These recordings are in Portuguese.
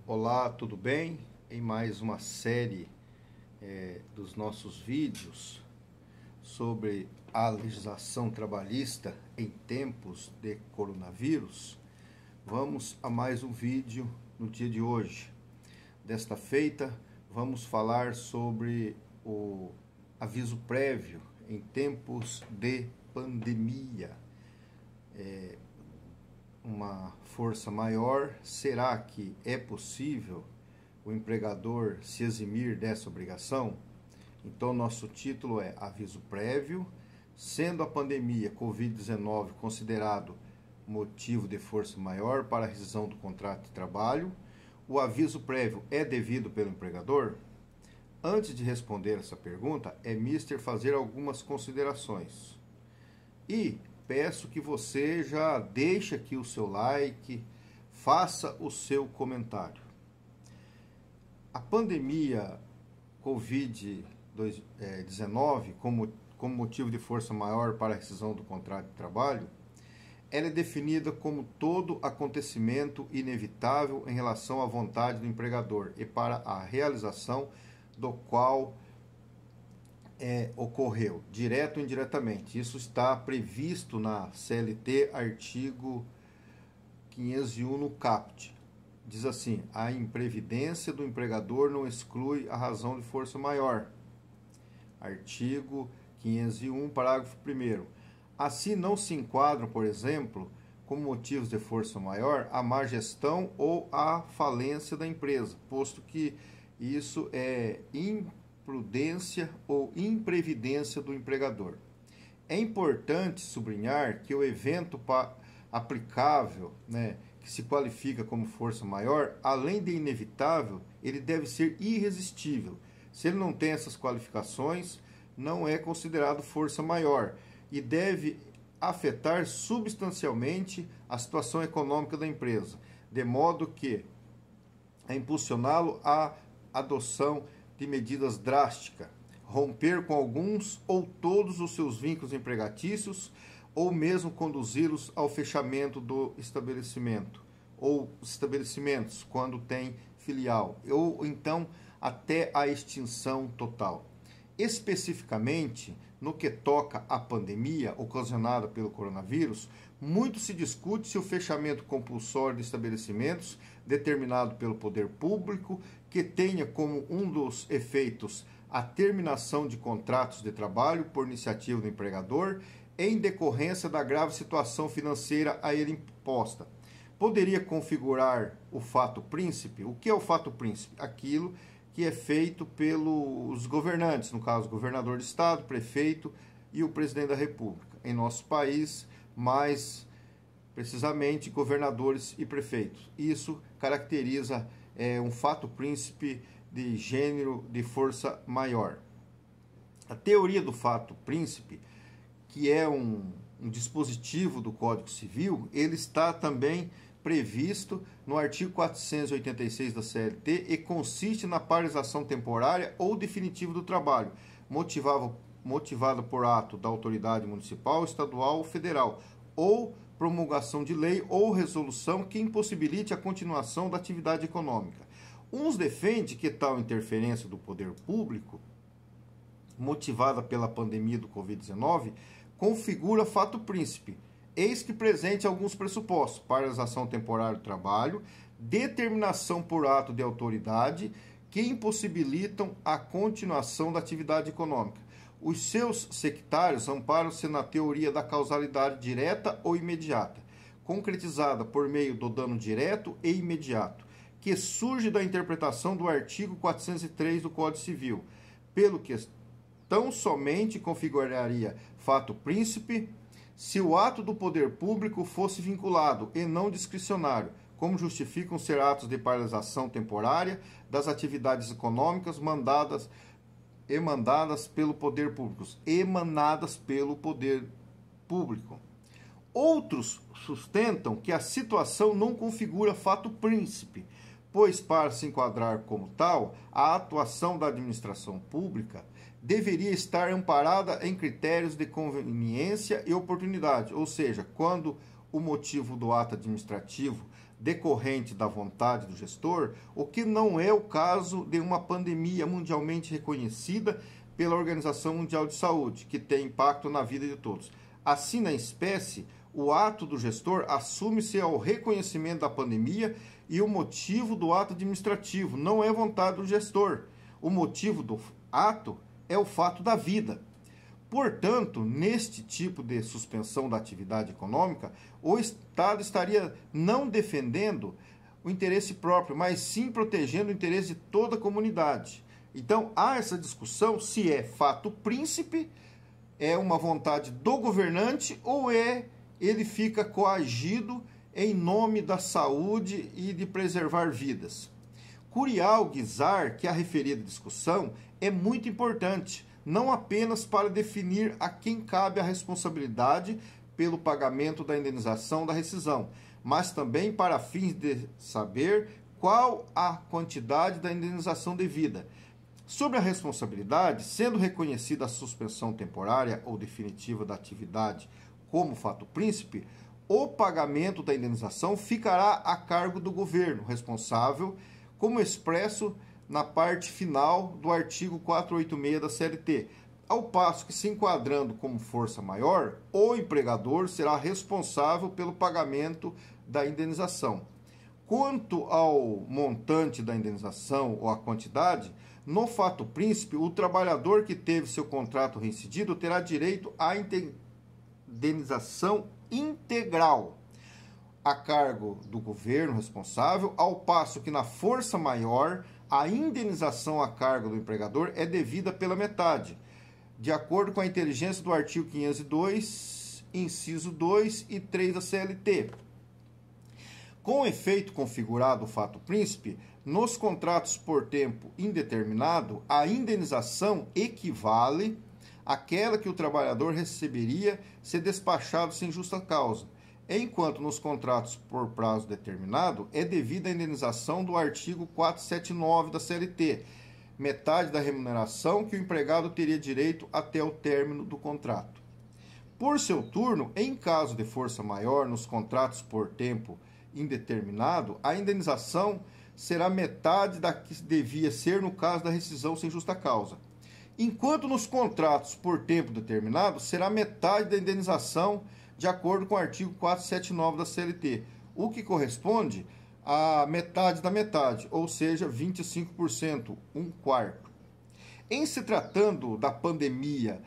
Olá, tudo bem? Em mais uma série dos nossos vídeos sobre a legislação trabalhista em tempos de coronavírus, vamos a mais um vídeo no dia de hoje. Desta feita, vamos falar sobre o aviso prévio em tempos de pandemia. Uma força maior, será que é possível o empregador se eximir dessa obrigação? Então, nosso título é Aviso Prévio, sendo a pandemia Covid-19 considerado motivo de força maior para a rescisão do contrato de trabalho, o aviso prévio é devido pelo empregador? Antes de responder essa pergunta, é mister fazer algumas considerações. E peço que você já deixe aqui o seu like, faça o seu comentário. A pandemia Covid-19, como motivo de força maior para a rescisão do contrato de trabalho, ela é definida como todo acontecimento inevitável em relação à vontade do empregador e para a realização do qual ocorreu, direto ou indiretamente. Isso está previsto na CLT, artigo 501 no caput. Diz assim: a imprevidência do empregador não exclui a razão de força maior. Artigo 501, parágrafo 1º. Assim não se enquadram, por exemplo, como motivos de força maior a má gestão ou a falência da empresa, posto que isso é imprudência ou imprevidência do empregador. É importante sublinhar que o evento aplicável, que se qualifica como força maior, além de inevitável, ele deve ser irresistível. Se ele não tem essas qualificações, não é considerado força maior e deve afetar substancialmente a situação econômica da empresa, de modo que é impulsioná-lo à adoção de medidas drásticas, romper com alguns ou todos os seus vínculos empregatícios, ou mesmo conduzi-los ao fechamento do estabelecimento, ou estabelecimentos, quando tem filial, ou então até a extinção total. Especificamente, no que toca à pandemia ocasionada pelo coronavírus, muito se discute se o fechamento compulsório de estabelecimentos, determinado pelo poder público, que tenha como um dos efeitos a terminação de contratos de trabalho por iniciativa do empregador, em decorrência da grave situação financeira a ele imposta, poderia configurar o fato príncipe. O que é o fato príncipe? Aquilo que é feito pelos governantes, no caso, o governador de estado, prefeito e o presidente da república. Em nosso país, mais precisamente, governadores e prefeitos. Isso caracteriza um fato príncipe de gênero de força maior. A teoria do fato príncipe, que é um dispositivo do Código Civil, ele está também previsto no artigo 486 da CLT e consiste na paralisação temporária ou definitiva do trabalho, motivada por ato da autoridade municipal, estadual ou federal, ou promulgação de lei ou resolução que impossibilite a continuação da atividade econômica. Uns defendem que tal interferência do poder público, motivada pela pandemia do Covid-19, configura fato príncipe. Eis que presente alguns pressupostos: paralisação temporária do trabalho, determinação por ato de autoridade que impossibilitam a continuação da atividade econômica. Os seus sectários amparam-se na teoria da causalidade direta ou imediata, concretizada por meio do dano direto e imediato, que surge da interpretação do artigo 403 do Código Civil, pelo que tão somente configuraria fato príncipe se o ato do poder público fosse vinculado e não discricionário, como justificam ser atos de paralisação temporária das atividades econômicas emanadas pelo poder público. Outros sustentam que a situação não configura fato príncipe, pois, para se enquadrar como tal, a atuação da administração pública deveria estar amparada em critérios de conveniência e oportunidade, ou seja, quando o motivo do ato administrativo decorrente da vontade do gestor, o que não é o caso de uma pandemia mundialmente reconhecida pela Organização Mundial de Saúde, que tem impacto na vida de todos. Assim, na espécie, o ato do gestor assume-se ao reconhecimento da pandemia e o motivo do ato administrativo não é vontade do gestor. O motivo do ato é o fato da vida. Portanto, neste tipo de suspensão da atividade econômica, o Estado estaria não defendendo o interesse próprio, mas sim protegendo o interesse de toda a comunidade. Então, há essa discussão se é fato príncipe, é uma vontade do governante ou ele fica coagido em nome da saúde e de preservar vidas. Curial guisar que a referida discussão é muito importante, não apenas para definir a quem cabe a responsabilidade pelo pagamento da indenização da rescisão, mas também para fins de saber qual a quantidade da indenização devida. Sobre a responsabilidade, sendo reconhecida a suspensão temporária ou definitiva da atividade como fato príncipe, o pagamento da indenização ficará a cargo do governo responsável, como expresso na parte final do artigo 486 da CLT, ao passo que, se enquadrando como força maior, o empregador será responsável pelo pagamento da indenização. Quanto ao montante da indenização ou a quantidade, no fato príncipe, o trabalhador que teve seu contrato reincidido terá direito à indenização integral a cargo do governo responsável, ao passo que na força maior a indenização a cargo do empregador é devida pela metade, de acordo com a inteligência do artigo 502, inciso 2 e 3 da CLT. Com efeito configurado o fato príncipe, nos contratos por tempo indeterminado, a indenização equivale àquela que o trabalhador receberia se despachado sem justa causa, enquanto nos contratos por prazo determinado é devida a indenização do artigo 479 da CLT, metade da remuneração que o empregado teria direito até o término do contrato. Por seu turno, em caso de força maior nos contratos por tempo indeterminado, a indenização será metade da que devia ser no caso da rescisão sem justa causa, enquanto nos contratos por tempo determinado será metade da indenização de acordo com o artigo 479 da CLT, o que corresponde a metade da metade, ou seja, 25%, um quarto. Em se tratando da pandemia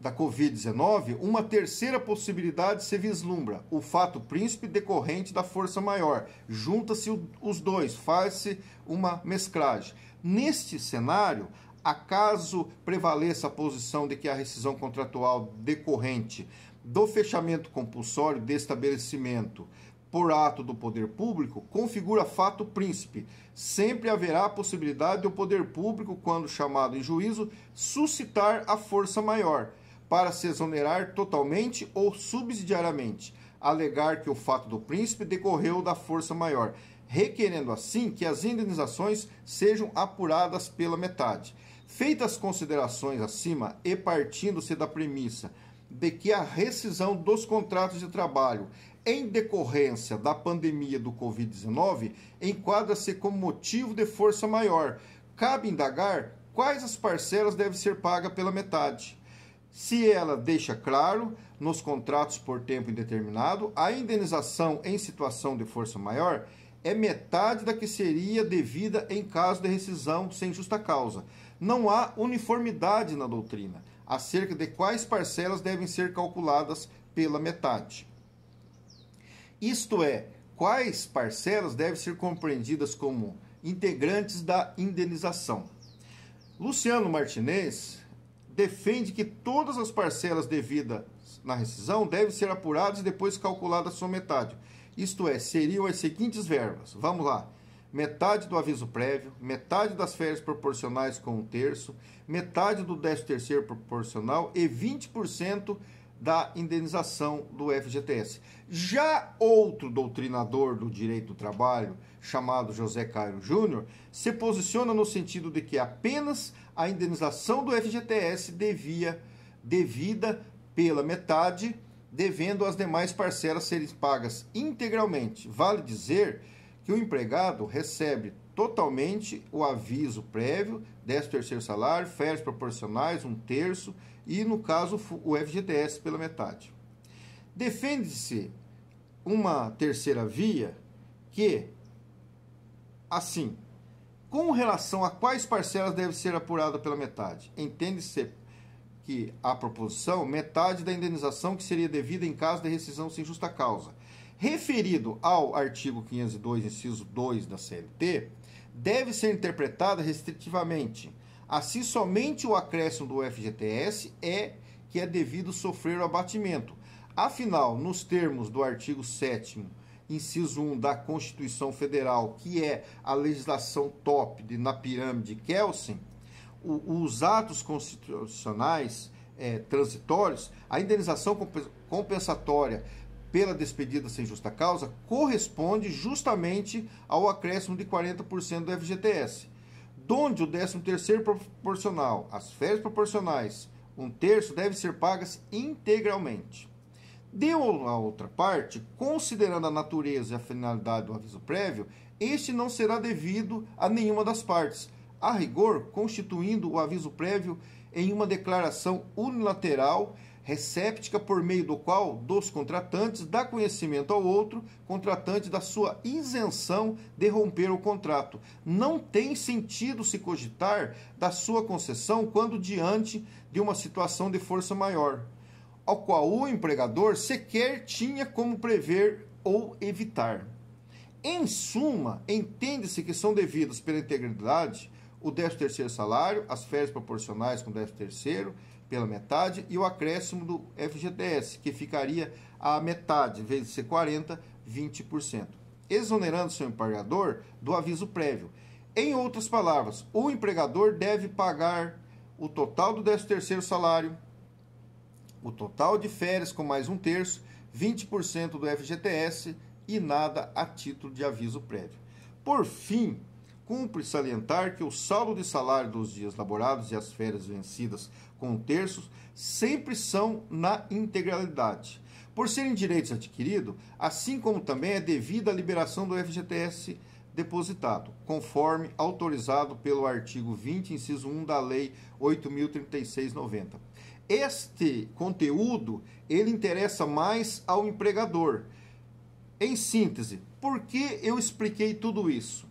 da Covid-19, uma terceira possibilidade se vislumbra, o fato príncipe decorrente da força maior. Junta-se os dois, faz-se uma mesclagem. Neste cenário, acaso prevaleça a posição de que a rescisão contratual decorrente do fechamento compulsório de estabelecimento por ato do poder público configura fato príncipe, sempre haverá a possibilidade do poder público, quando chamado em juízo, suscitar a força maior, para se exonerar totalmente ou subsidiariamente, alegar que o fato do príncipe decorreu da força maior, requerendo assim que as indenizações sejam apuradas pela metade. Feitas as considerações acima e partindo-se da premissa de que a rescisão dos contratos de trabalho em decorrência da pandemia do Covid-19 enquadra-se como motivo de força maior, cabe indagar quais as parcelas devem ser pagas pela metade. Se ela deixa claro, nos contratos por tempo indeterminado, a indenização em situação de força maior é metade da que seria devida em caso de rescisão sem justa causa. Não há uniformidade na doutrina acerca de quais parcelas devem ser calculadas pela metade. Isto é, quais parcelas devem ser compreendidas como integrantes da indenização. Luciano Martinez defende que todas as parcelas devidas na rescisão devem ser apuradas e depois calculadas a sua metade. Isto é, seriam as seguintes verbas. Vamos lá. Metade do aviso prévio, metade das férias proporcionais com 1/3, metade do 13º proporcional e 20% da indenização do FGTS. Já outro doutrinador do direito do trabalho, chamado José Cairo Júnior, se posiciona no sentido de que apenas a indenização do FGTS devida pela metade devendo as demais parcelas serem pagas integralmente. Vale dizer que o empregado recebe totalmente o aviso prévio, 13º salário, férias proporcionais, 1/3 e, no caso, o FGTS pela metade. Defende-se uma terceira via que, assim, com relação a quais parcelas devem ser apuradas pela metade, entende-se que a proposição, metade da indenização que seria devida em caso de rescisão sem justa causa. Referido ao artigo 502, inciso 2 da CLT, deve ser interpretada restritivamente. Assim, somente o acréscimo do FGTS que é devido sofrer o abatimento. Afinal, nos termos do artigo 7º, inciso 1 da Constituição Federal, que é a legislação top na pirâmide Kelsen, os atos constitucionais transitórios, a indenização compensatória pela despedida sem justa causa corresponde justamente ao acréscimo de 40% do FGTS, donde o 13º proporcional, as férias proporcionais, 1/3 devem ser pagas integralmente. De uma outra parte, considerando a natureza e a finalidade do aviso prévio, este não será devido a nenhuma das partes, a rigor, constituindo o aviso prévio em uma declaração unilateral, recéptica, por meio do qual dos contratantes dá conhecimento ao outro contratante da sua isenção de romper o contrato. Não tem sentido se cogitar da sua concessão quando diante de uma situação de força maior, ao qual o empregador sequer tinha como prever ou evitar. Em suma, entende-se que são devidos pela integridade o 13º salário, as férias proporcionais com 13º pela metade e o acréscimo do FGTS, que ficaria a metade, em vez de ser 40%, 20%, exonerando seu empregador do aviso prévio. Em outras palavras, o empregador deve pagar o total do 13º salário, o total de férias com mais 1/3, 20% do FGTS e nada a título de aviso prévio. Por fim, cumpre salientar que o saldo de salário dos dias laborados e as férias vencidas com 1/3 sempre são na integralidade, por serem direitos adquiridos, assim como também é devida a liberação do FGTS depositado, conforme autorizado pelo artigo 20, inciso 1 da Lei 8.036/90. Este conteúdo, ele interessa mais ao empregador. Em síntese, por que eu expliquei tudo isso?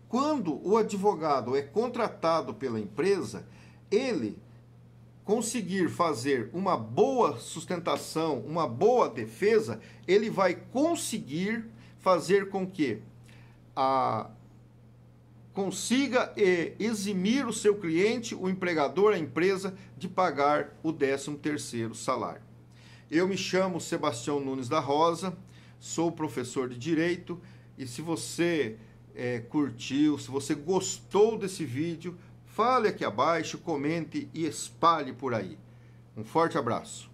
Quando o advogado é contratado pela empresa, ele conseguir fazer uma boa sustentação, uma boa defesa, ele vai conseguir fazer com que consiga eximir o seu cliente, o empregador, a empresa, de pagar o 13º salário. Eu me chamo Sebastião Nunes da Rosa, sou professor de Direito, e se você curtiu, se você gostou desse vídeo, fale aqui abaixo, comente e espalhe por aí. Um forte abraço.